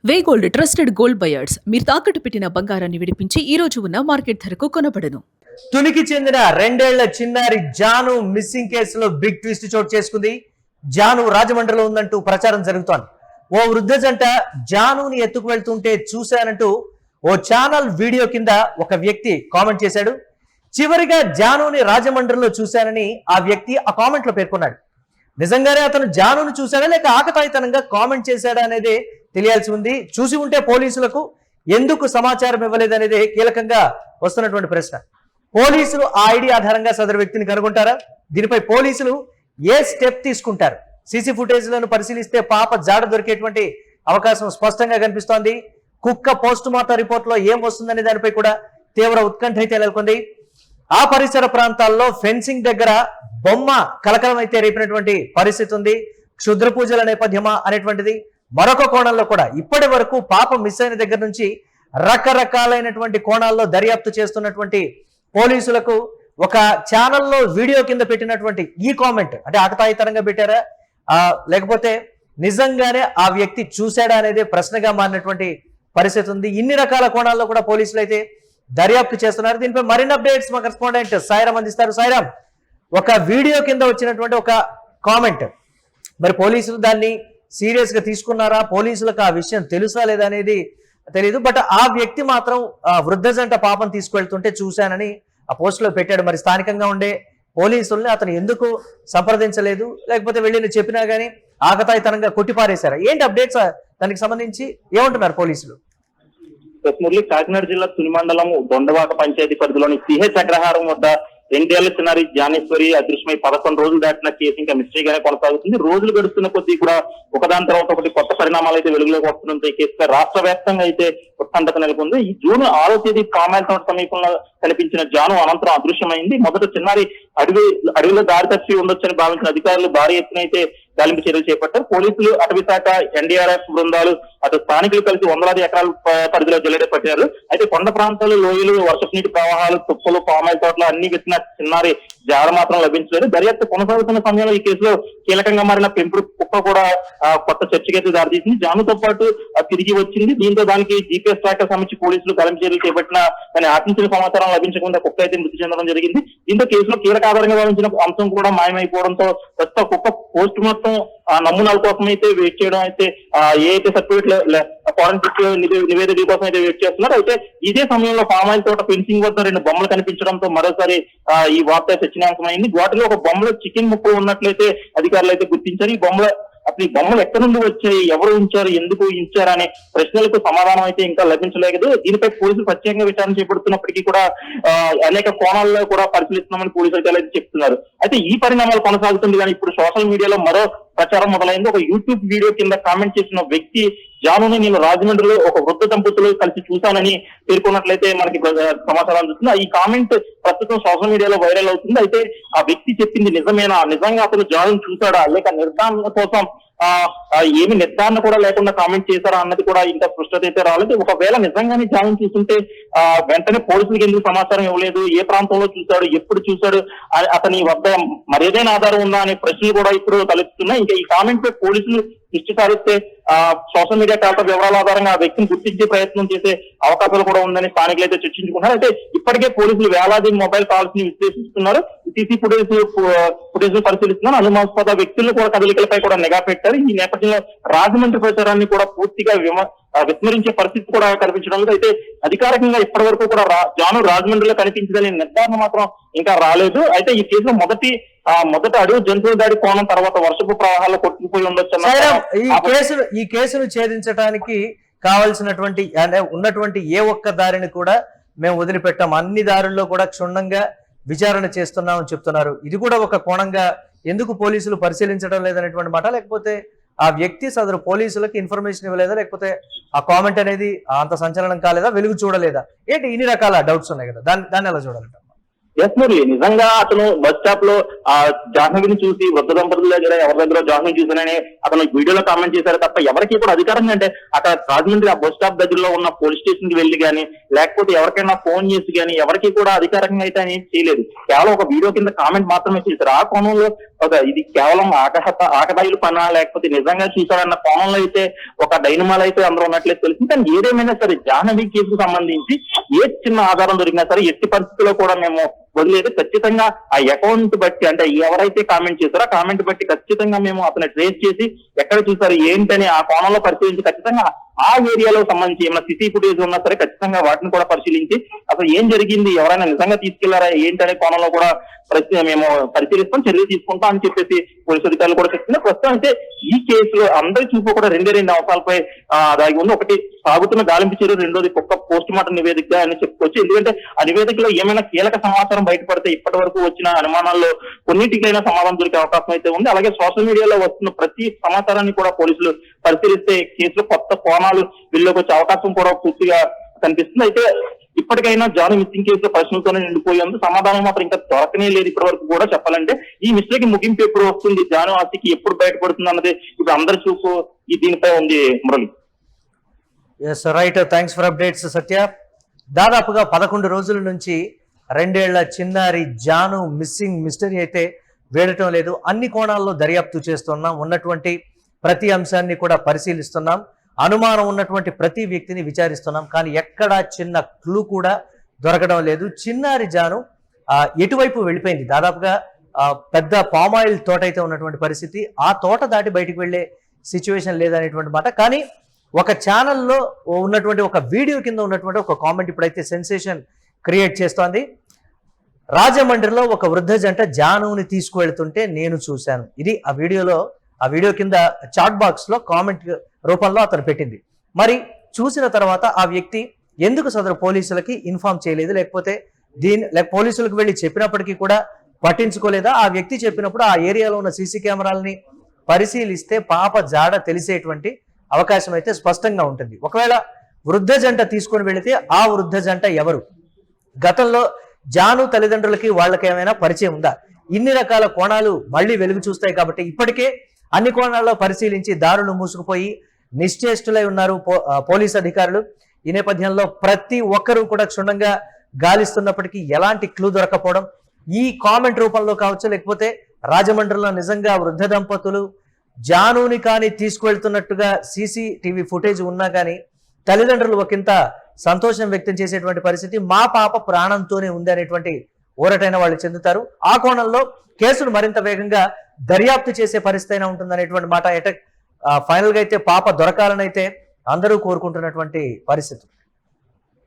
వే gold trusted gold buyers మీరు తాకట్టు పెట్టిన బంగారాన్ని విడిపించి ఈ రోజు ఉన్న మార్కెట్ ధరకు కొనబడను. తునికి చెందిన 2 ఏళ్ల చిన్నారి జాను మిస్సింగ్ కేసులో బిగ్ ట్విస్ట్ చోటు చేసుకుంది. జాను రాజమండ్రిలో ఉందంటూ ప్రచారం జరుగుతోంది. ఓ వృద్ధ జంట జానుని ఎత్తుకు వెళ్తుంటే చూశానంటూ ఓ ఛానల్ వీడియో కింద ఒక వ్యక్తి కామెంట్ చేశాడు. చివరిగా జానుని రాజమండ్రిలో చూశానని ఆ వ్యక్తి ఆ కామెంట్ లో పేర్కొన్నాడు. నిజంగానే అతను జానును చూశాడా లేక ఆకతాయితనంగా కామెంట్ చేశాడా అనేది తెలియాల్సి ఉంది. చూసి ఉంటే పోలీసులకు ఎందుకు సమాచారం ఇవ్వలేదనేది కీలకంగా వస్తున్నటువంటి ప్రశ్న. పోలీసులు ఆ ఐడి ఆధారంగా సదరు వ్యక్తిని కనుగొంటారా? దీనిపై పోలీసులు ఏ స్టెప్ తీసుకుంటారు? సీసీ ఫుటేజ్లను పరిశీలిస్తే పాప జాడ దొరికేటువంటి అవకాశం స్పష్టంగా కనిపిస్తోంది. కుక్క పోస్ట్ మార్టం రిపోర్ట్ లో ఏం వస్తుందనే దానిపై కూడా తీవ్ర ఉత్కంఠ అయితే నెలకొంది. ఆ పరిసర ప్రాంతాల్లో ఫెన్సింగ్ దగ్గర బొమ్మ కలకలం అయితే రేపినటువంటి పరిస్థితి ఉంది. క్షుద్ర పూజల నేపథ్యమా అనేటువంటిది మరొక కోణంలో కూడా ఇప్పటి వరకు పాప మిస్ అయిన దగ్గర నుంచి రకరకాలైనటువంటి కోణాల్లో దర్యాప్తు చేస్తున్నటువంటి పోలీసులకు ఒక ఛానల్లో వీడియో కింద పెట్టినటువంటి ఈ కామెంట్ అంటే ఆకతాయితనంగా పెట్టారా లేకపోతే నిజంగానే ఆ వ్యక్తి చూశాడా అనేది ప్రశ్నగా మారినటువంటి పరిస్థితి ఉంది. ఇన్ని రకాల కోణాల్లో కూడా పోలీసులు అయితే దర్యాప్తు చేస్తున్నారు. దీనిపై మరిన్ని అప్డేట్స్ మా కరెస్పాండెంట్ సాయిరామ్ అందిస్తారు. సాయిరామ్, ఒక వీడియో కింద వచ్చినటువంటి ఒక కామెంట్, మరి పోలీసులు దాన్ని సీరియస్ గా తీసుకున్నారా? పోలీసులకు ఆ విషయం తెలుసా లేదా అనేది తెలియదు. బట్ ఆ వ్యక్తి మాత్రం వృద్ధ జంట పాపం తీసుకువెళ్తుంటే చూశానని ఆ పోస్ట్ లో పెట్టాడు. మరి స్థానికంగా ఉండే పోలీసుల్ని అతను ఎందుకు సంప్రదించలేదు, లేకపోతే వెళ్ళి చెప్పినా గానీ ఆకతాయితనంగా కొట్టిపారేశారా? ఏంటి అప్డేట్స్ దానికి సంబంధించి ఏమంటున్నారు పోలీసులు? మురళి, కాకినాడ జిల్లా తుని మండలం దొండవాక పంచాయతీ పరిధిలోని సిహెచ్ అగ్రహారం వద్ద 2 ఏళ్ల చిన్నారి జ్ఞానేశ్వరి అదృశ్యమై 11 రోజులు దాటిన కేసు ఇంకా మిస్టరీగానే కొనసాగుతుంది. రోజులు గడుస్తున్న కొద్దీ కూడా ఒకదాని తర్వాత ఒకటి కొత్త పరిణామాలు అయితే వెలుగులోకి వస్తుందంటే ఈ కేసుపై రాష్ట్ర వ్యాప్తంగా అయితే ఉత్కంఠత నెలకొంది. ఈ జూన్ 6వ తేదీ కామాలతోట సమీపంలో కనిపించిన జాను అనంతరం అదృశ్యమైంది. మొదట చిన్నారి అడవిలో దారి తప్పి ఉండొచ్చని భావించిన అధికారులు భారీ ఎత్తున అయితే గాలింపు చర్యలు చేపట్టారు. పోలీసులు, అటవీ శాఖ, ఎన్డీఆర్ఎఫ్ బృందాలు, అటు స్థానికులు కలిసి వందలాది ఎకరాల పరిధిలో జల్లెడ పట్టారు. అయితే కొండ ప్రాంతాలు, లోయలు, వర్షపు నీటి ప్రవాహాలు, తుప్పలు, పామాయిల్ తోటలు అన్ని వెతిన చిన్నారి జాడ మాత్రం లభించలేదు. దర్యాప్తు కొనసాగుతున్న సమయంలో ఈ కేసులో కీలకంగా మారిన పెంపుడు కుక్క కూడా కొత్త చర్చకైతే దారితీసింది. జానుతో పాటు తిరిగి వచ్చింది. దీంతో దానికి జీపీఎస్ ట్రాకర్ సంబంధించి పోలీసులు గాలింపు చర్యలు చేపట్టిన దాన్ని ఆశించిన సమాచారం లభించకుండా కుక్క అయితే మృతి చెందడం జరిగింది. దీంతో కేసులో కీలక ఆధారంగా భావించిన అంశం కూడా మాయమైపోవడంతో ప్రస్తుతం కుక్క పోస్ట్ మార్టం నమూనాల కోసం అయితే వెయిట్ చేయడం అయితే ఏ అయితే సర్టిఫికేట్ ఫారెన్సిక్ నివేదిక కోసం అయితే వెయిట్ చేస్తున్నారు. అయితే ఇదే సమయంలో పామాయిల్ తోట ఫెన్సింగ్ వద్ద 2 బొమ్మలు కనిపించడంతో మరోసారి ఈ వార్త చర్చనీయాంశమైంది. వాటిలో ఒక బొమ్మలో చికెన్ ముక్క ఉన్నట్లయితే అధికారులు అయితే గుర్తించారు. ఈ బొమ్మలు ఎక్కడి నుండి వచ్చాయి, ఎవరు ఉంచారు, ఎందుకు ఉంచారు అనే ప్రశ్నలకు సమాధానం అయితే ఇంకా లభించలేదు. దీనిపై పోలీసులు ప్రత్యేకంగా విచారణ చేపడుతున్నప్పటికీ కూడా అనేక కోణాల్లో కూడా పరిశీలిస్తున్నామని పోలీసులు అయితే చెప్తున్నారు. అయితే ఈ పరిణామాలు కొనసాగుతుంది కానీ ఇప్పుడు సోషల్ మీడియాలో మరో ప్రచారం మొదలైంది. ఒక యూట్యూబ్ వీడియో కింద కామెంట్ చేసిన వ్యక్తి జానుని నేను రాజమండ్రిలో ఒక వృద్ధ దంపతులు కలిసి చూశానని పేర్కొన్నట్లయితే మనకి సమాచారం అందుతుంది. ఈ కామెంట్ ప్రస్తుతం సోషల్ మీడియాలో వైరల్ అవుతుంది. అయితే ఆ వ్యక్తి చెప్పింది నిజమేనా, నిజంగా అతను జానుని చూశాడా లేక నిర్ధారణ కోసం ఏమి నిర్ధారణ కూడా లేకుండా కామెంట్ చేశారా అన్నది కూడా ఇంకా స్పష్టత అయితే రాలేదు. ఒకవేళ నిజంగానే జాయిన్ చూస్తుంటే వెంటనే పోలీసులకు ఎందుకు సమాచారం ఇవ్వలేదు, ఏ ప్రాంతంలో చూశాడు, ఎప్పుడు చూశాడు, అతని వద్ద మరేదైనా ఆధారం ఉందా అనే ప్రశ్నలు కూడా ఇప్పుడు తలెత్తుతున్నాయి. ఇంకా ఈ కామెంట్ పై పోలీసులు దృష్టి సారిస్తే సోషల్ మీడియా ఖాతా వివరాల ఆధారంగా ఆ వ్యక్తిని గుర్తించే ప్రయత్నం చేసే అవకాశాలు కూడా ఉందని స్థానికులు అయితే చర్చించుకున్నారు. అయితే ఇప్పటికే పోలీసులు వేలాది మొబైల్ కాల్స్ ని విశ్లేషిస్తున్నారు. సీసీ ఫుటేజ్ పరిశీలిస్తున్నారు. అనుమానాస్పద వ్యక్తులను కూడా కదలికలపై కూడా నిఘా పెట్టారు. ఈ నేపథ్యంలో రాజమండ్రి ప్రచారాన్ని కూడా పూర్తిగా విస్మరించే పరిస్థితి కూడా కనిపించడం లేదు. అయితే అధికారికంగా ఇప్పటి వరకు కూడా జాను రాజమండ్రిలో కనిపించదని నిర్ధారణ మాత్రం ఇంకా రాలేదు. అయితే ఈ కేసులో మొదట అడవి జంతువుల దాడి కోణం, తర్వాత వర్షపు ప్రవాహాల్లో కొట్టుకుపోయి ఉండొచ్చు. ఈ కేసును ఛేదించడానికి కావలసినటువంటి ఉన్నటువంటి ఏ ఒక్క దారిని కూడా మేము వదిలిపెట్టాం, అన్ని దారుల్లో కూడా క్షుణ్ణంగా విచారణ చేస్తున్నామని చెప్తున్నారు. ఇది కూడా ఒక కోణంగా ఎందుకు పోలీసులు పరిశీలించడం లేదనేటువంటి మాట, లేకపోతే ఆ వ్యక్తి సదరు పోలీసులకు ఇన్ఫర్మేషన్ ఇవ్వలేదా, లేకపోతే ఆ కామెంట్ అనేది అంత సంచలనం కాలేదా, వెలుగు చూడలేదా, ఏంటి ఇన్ని రకాల డౌట్స్ ఉన్నాయి కదా, దాన్ని ఎలా చూడాలంట? ఎస్ మురళి, నిజంగా అతను బస్ స్టాప్ లో ఆ జాహ్నవిని చూసి వృద్ధ దంపతుల దగ్గర ఎవరి దగ్గర జాహ్నవి చూసానని అతను వీడియోలో కామెంట్ చేశారు తప్ప ఎవరికి కూడా అధికారం అంటే అక్కడ రాజమండ్రి ఆ బస్ స్టాప్ దగ్గరలో ఉన్న పోలీస్ స్టేషన్ కి వెళ్ళి కానీ లేకపోతే ఎవరికైనా ఫోన్ చేసి కానీ ఎవరికి కూడా అధికారంగా అయితే ఆయన ఏం చేయలేదు. కేవలం ఒక వీడియో కింద కామెంట్ మాత్రమే చేశారు. ఆ కోణంలో ఇది కేవలం ఆకతాయిలు పనా లేకపోతే నిజంగా చూసారన్న కోణంలో అయితే ఒక డైనమాల్ అయితే అందరూ ఉన్నట్లయితే తెలిసింది. కానీ ఏదేమైనా సరే జాహ్నవి కేసుకు సంబంధించి ఏ చిన్న ఆధారం దొరికినా సరే ఎట్టి పరిస్థితుల్లో కూడా మేము వదిలేదు. ఖచ్చితంగా ఆ అకౌంట్ బట్టి అంటే ఎవరైతే కామెంట్ చేశారో ఆ కామెంట్ బట్టి ఖచ్చితంగా మేము అతను ట్రేస్ చేసి ఎక్కడ చూసారు ఏంటని ఆ కోణంలో పరిశీలించి ఖచ్చితంగా ఆ ఏరియాలో సంబంధించి ఏమైనా సిసి ఫుటేజ్ ఉన్నా సరే ఖచ్చితంగా వాటిని కూడా పరిశీలించి అసలు ఏం జరిగింది, ఎవరైనా నిజంగా తీసుకెళ్లారా ఏంటనే కోణంలో కూడా మేము పరిశీలిస్తాం, చర్యలు తీసుకుంటాం అని చెప్పేసి పోలీసు అధికారులు కూడా చెప్తున్నారు. ప్రస్తుతం అయితే ఈ కేసులో అందరి చూపు కూడా రెండు అంశాలపై దాగి ఉంది. ఒకటి సాగుతున్న గాలింపు చర్య, రెండోది కుక్క పోస్ట్ మార్టం నివేదిక అని చెప్పుకోవచ్చు. ఎందుకంటే ఆ నివేదికలో ఏమైనా కీలక సమాచారం బయటపడితే ఇప్పటి వరకు వచ్చిన అనుమానాల్లో కొన్నిటికైనా సమాధానం దొరికే అవకాశం అయితే ఉంది. అలాగే సోషల్ మీడియాలో వస్తున్న ప్రతి సమాచారాన్ని కూడా పోలీసులు పరిశీలిస్తే కేసులో కొత్త కోణాలు వీళ్ళకి వచ్చే అవకాశం కూడా పూర్తిగా కనిపిస్తుంది. అయితే ఇప్పటికైనా జాను మిస్సింగ్ కేసులో ప్రశ్నలతోనే నిండిపోయింది. సమాధానం మాత్రం ఇంకా దొరకనే లేదు ఇప్పటి వరకు కూడా చెప్పాలంటే. ఈ మిస్టేక్ ముగింపు ఎప్పుడు వస్తుంది, జాను ఆస్తికి ఎప్పుడు బయటపడుతుంది అన్నది ఇప్పుడు అందరి చూపు దీనిపై ఉంది. Murali. Yes right, thanks for updates Satya. దాదాపుగా 11 రోజుల నుంచి 2 ఏళ్ల చిన్నారి జాను మిస్సింగ్ మిస్టరీ అయితే వేడటం లేదు. అన్ని కోణాల్లో దర్యాప్తు చేస్తున్నాం, ఉన్నటువంటి ప్రతి అంశాన్ని కూడా పరిశీలిస్తున్నాం, అనుమానం ఉన్నటువంటి ప్రతి వ్యక్తిని విచారిస్తున్నాం. కానీ ఎక్కడా చిన్న క్లూ కూడా దొరకడం లేదు. చిన్నారి జాను ఎటువైపు వెళ్ళిపోయింది, దాదాపుగా పెద్ద పామాయిల్ తోట అయితే ఉన్నటువంటి పరిస్థితి, ఆ తోట దాటి బయటికి వెళ్ళే సిచ్యువేషన్ లేదనేటువంటి మాట. కానీ ఒక ఛానల్లో ఉన్నటువంటి ఒక వీడియో కింద ఉన్నటువంటి ఒక కామెంట్ ఇప్పుడైతే సెన్సేషన్ క్రియేట్ చేస్తోంది. రాజమండ్రిలో ఒక వృద్ధ జంట జానుని తీసుకువెళ్తుంటే నేను చూశాను. ఇది ఆ వీడియో కింద చాట్ బాక్స్ లో కామెంట్ రూపంలో అతను పెట్టింది. మరి చూసిన తర్వాత ఆ వ్యక్తి ఎందుకు సదరు పోలీసులకి ఇన్ఫార్మ్ చేయలేదు, లేకపోతే పోలీసులకు వెళ్ళి చెప్పినప్పటికీ కూడా పట్టించుకోలేదా? ఆ వ్యక్తి చెప్పినప్పుడు ఆ ఏరియాలో ఉన్న సీసీ కెమెరాలని పరిశీలిస్తే పాప జాడ తెలిసేటువంటి అవకాశం అయితే స్పష్టంగా ఉంటుంది. ఒకవేళ వృద్ధ జంట తీసుకొని వెళితే ఆ వృద్ధ జంట ఎవరు, గతంలో జాను తల్లిదండ్రులకి వాళ్ళకి ఏమైనా పరిచయం ఉందా? ఇన్ని రకాల కోణాలు మళ్ళీ వెలుగు చూస్తాయి. కాబట్టి ఇప్పటికే అన్ని కోణాల్లో పరిశీలించి దారులు మూసుకుపోయి నిశ్చేష్టులై ఉన్నారు పోలీసు అధికారులు. ఈ నేపథ్యంలో ప్రతి ఒక్కరూ కూడా క్షుణ్ణంగా గాలిస్తున్నప్పటికీ ఎలాంటి క్లూ దొరకపోవడం, ఈ కామెంట్ రూపంలో కావచ్చు, లేకపోతే రాజమండ్రిలో నిజంగా వృద్ధ దంపతులు జానుని కానీ తీసుకువెళ్తున్నట్టుగా CCTV ఫుటేజ్ ఉన్నా కానీ తల్లిదండ్రులు ఒకంత సంతోషం వ్యక్తం చేసేటువంటి పరిస్థితి, మా పాప ప్రాణంతోనే ఉంది అనేటువంటి ఊరటైన వాళ్ళు చెందుతారు. ఆ కోణంలో కేసును మరింత వేగంగా దర్యాప్తు చేసే పరిస్థితి అయినా ఉంటుందనేటువంటి మాట. ఫైనల్ గా అయితే పాప దొరకాలని అయితే అందరూ కోరుకుంటున్నటువంటి పరిస్థితి.